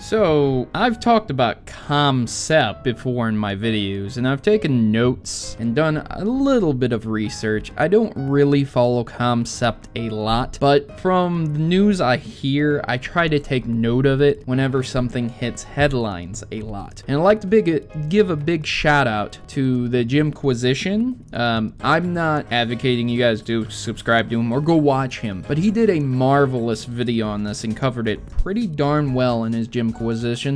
So, I've talked about Comcept before in my videos, and I've taken notes and done a little bit of research. I don't really follow Comcept a lot, but from the news I hear, I try to take note of it whenever something hits headlines a lot. And I'd like to give a big shout out to the Jimquisition. I'm not advocating you guys do subscribe to him or go watch him, but he did a marvelous video on this and covered it pretty darn well in his Jimquisition.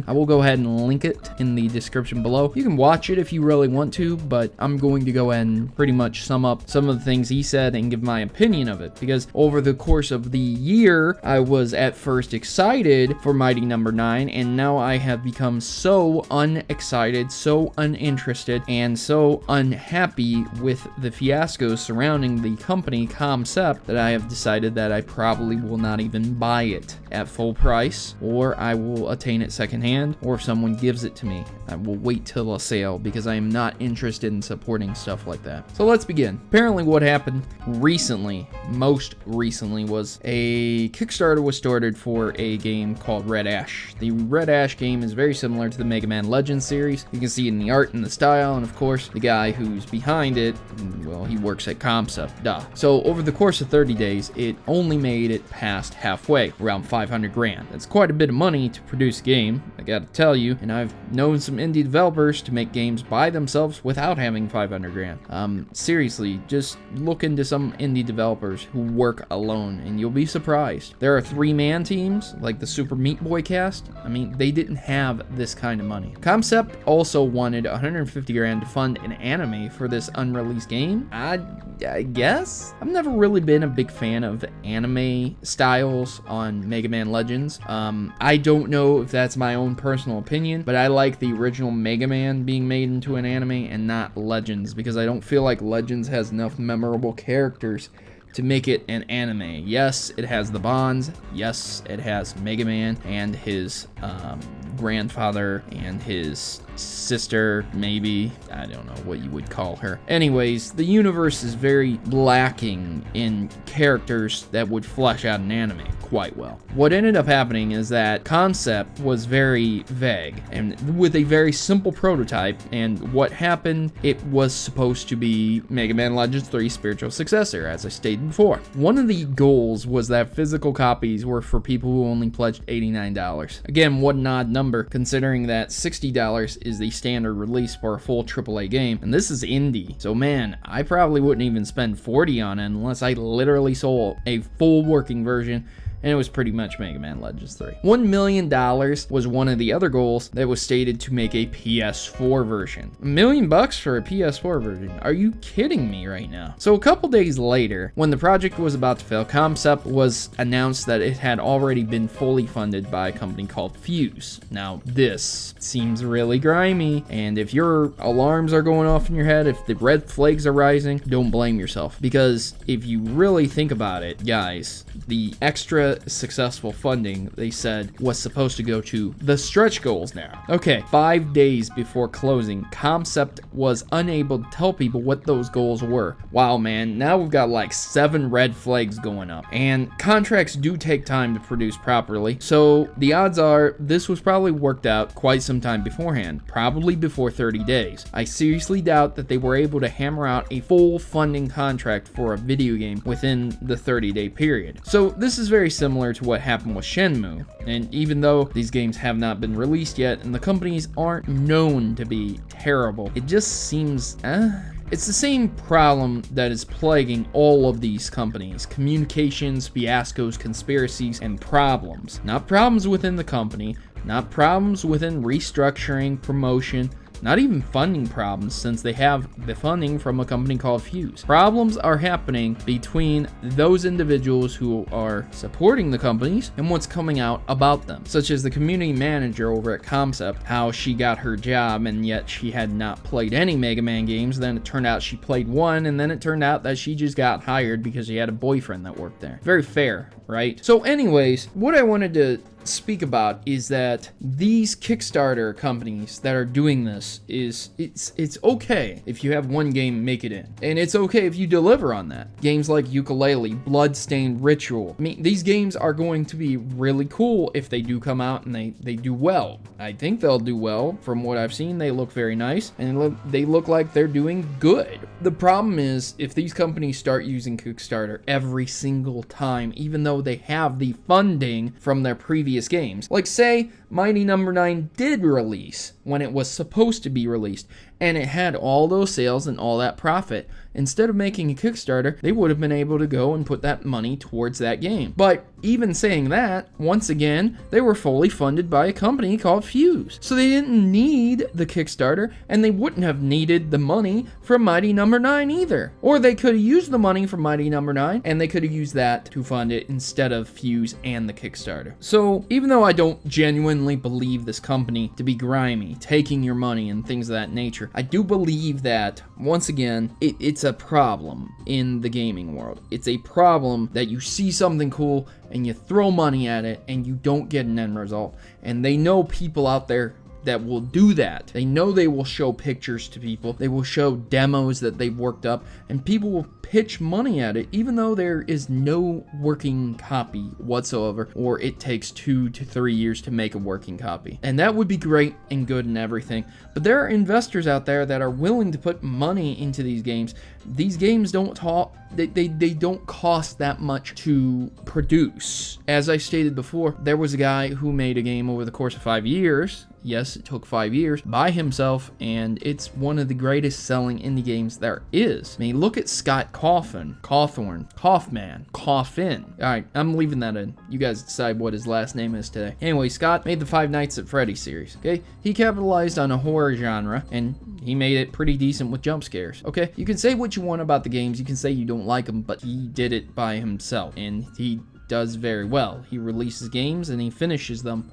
I will go ahead and link it in the description below. You can watch it if you really want to, but I'm going to go ahead and pretty much sum up some of the things he said and give my opinion of it, because over the course of the year, I was at first excited for Mighty Number 9, and now I have become so unexcited, so uninterested, and so unhappy with the fiasco surrounding the company Comcept that I have decided that I probably will not even buy it at full price, or I will attain it secondhand, or if someone gives it to me, I will wait till a sale because I am not interested in supporting stuff like that. So let's begin. Apparently what happened recently, most recently, was a Kickstarter was started for a game called Red Ash. The Red Ash game is very similar to the Megaman Legends series. You can see it in the art and the style, and of course the guy who's behind it, well, he works at Comcept, duh. So over the course of 30 days, it only made it past halfway, around 500 grand. That's quite a bit of money to produce a game, I gotta tell you, and I've known some indie developers to make games by themselves without having 500 grand. Seriously, just look into some indie developers who work alone and you'll be surprised. There are 3-man teams, like the Super Meat Boy cast. I mean, they didn't have this kind of money. Comcept also wanted 150 grand to fund an anime for this unreleased game. I guess? I've never really been a big fan of anime styles on Mega Man Legends. I don't know if that's my own personal opinion, but I like the original Mega Man being made into an anime and not Legends, because I don't feel like Legends has enough memorable characters to make it an anime. Yes, it has the Bonds. Yes, it has Mega Man and his grandfather and his sister, maybe. I don't know what you would call her. Anyways, the universe is very lacking in characters that would flesh out an anime quite well. What ended up happening is that Comcept was very vague and with a very simple prototype, and what happened, it was supposed to be Mega Man Legends 3 spiritual successor, as I stated before. One of the goals was that physical copies were for people who only pledged $89. Again, what an odd number considering that $60 is the standard release for a full AAA game, and this is indie. So man, I probably wouldn't even spend $40 on it unless I literally sold a full working version, and it was pretty much Mega Man Legends 3. $1 million was one of the other goals that was stated to make a PS4 version. $1 million for a PS4 version? Are you kidding me right now? So a couple days later, when the project was about to fail, Comcept was announced that it had already been fully funded by a company called Fuse. Now, this seems really grimy, and if your alarms are going off in your head, if the red flags are rising, don't blame yourself. Because if you really think about it, guys, the extra successful funding, they said, was supposed to go to the stretch goals now. Okay, 5 days before closing, Comcept was unable to tell people what those goals were. Wow, man, now we've got like 7 red flags going up. And contracts do take time to produce properly, so the odds are this was probably worked out quite some time beforehand, probably before 30 days. I seriously doubt that they were able to hammer out a full funding contract for a video game within the 30-day period. So this is very similar to what happened with Shenmue, and even though these games have not been released yet and the companies aren't known to be terrible, it just seems, it's the same problem that is plaguing all of these companies. Communications, fiascos, conspiracies, and problems. Not problems within the company, not problems within restructuring, promotion, not even funding problems, since they have the funding from a company called Fuse. Problems are happening between those individuals who are supporting the companies and what's coming out about them, such as the community manager over at Comcept, how she got her job and yet she had not played any Mega Man games. Then it turned out she played one, and then it turned out that she just got hired because she had a boyfriend that worked there. Very fair, right? So anyways, what I wanted to speak about is that these Kickstarter companies that are doing this it's okay if you have one game make it in, and it's okay if you deliver on that. Games like Ukulele, Bloodstained Ritual, I mean, these games are going to be really cool if they do come out and they do well. I think they'll do well. From what I've seen, they look very nice, and they look like they're doing good. The problem is, if these companies start using Kickstarter every single time, even though they have the funding from their previous games, like say Mighty Number 9 did release when it was supposed to be released, and it had all those sales and all that profit, instead of making a Kickstarter, they would have been able to go and put that money towards that game. But even saying that, once again, they were fully funded by a company called Fuse. So they didn't need the Kickstarter, and they wouldn't have needed the money from Mighty Number 9 either. Or they could have used the money from Mighty Number 9, and they could have used that to fund it instead of Fuse and the Kickstarter. So even though I don't genuinely believe this company to be grimy, taking your money and things of that nature, I do believe that, once again, it's a problem in the gaming world. It's a problem that you see something cool and you throw money at it and you don't get an end result. And they know people out there that will do that. They know they will show pictures to people. They will show demos that they've worked up, and people will pitch money at it even though there is no working copy whatsoever, or it takes 2 to 3 years to make a working copy. And that would be great and good and everything, but there are investors out there that are willing to put money into these games. These games don't they don't cost that much to produce. As I stated before, there was a guy who made a game over the course of 5 years. Yes, it took 5 years by himself, and it's one of the greatest selling indie games there is. I mean, look at Scott Coffin. Alright, I'm leaving that in. You guys decide what his last name is today. Anyway, Scott made the Five Nights at Freddy's series, okay? He capitalized on a horror genre, and he made it pretty decent with jump scares, okay? You can say what you want about the games, you can say you don't like them, but he did it by himself, and he does very well. He releases games, and he finishes them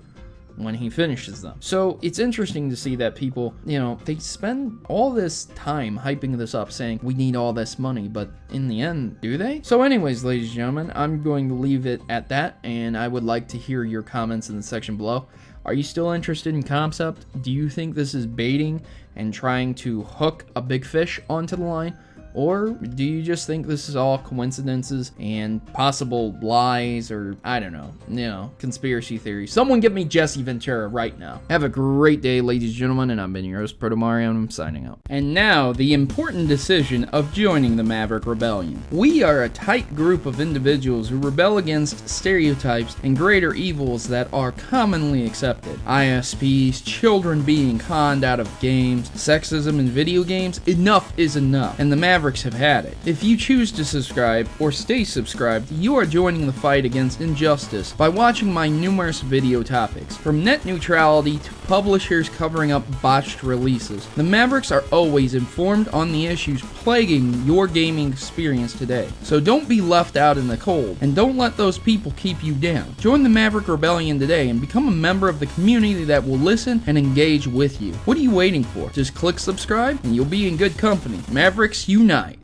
when he finishes them. So it's interesting to see that people, they spend all this time hyping this up, saying we need all this money, but in the end, do they? So anyways, ladies and gentlemen, I'm going to leave it at that, and I would like to hear your comments in the section below. Are you still interested in Comcept? Do you think this is baiting and trying to hook a big fish onto the line? Or do you just think this is all coincidences and possible lies, or I don't know, conspiracy theories? Someone give me Jesse Ventura right now. Have a great day, ladies and gentlemen, and I've been your host, Protomario, and I'm signing out. And now, the important decision of joining the Maverick Rebellion. We are a tight group of individuals who rebel against stereotypes and greater evils that are commonly accepted. ISPs, children being conned out of games, sexism in video games. Enough is enough, and the Mavericks have had it. If you choose to subscribe or stay subscribed, you are joining the fight against injustice by watching my numerous video topics, from net neutrality to publishers covering up botched releases. The Mavericks are always informed on the issues plaguing your gaming experience today. So don't be left out in the cold, and don't let those people keep you down. Join the Maverick Rebellion today and become a member of the community that will listen and engage with you. What are you waiting for? Just click subscribe and you'll be in good company. Mavericks unite!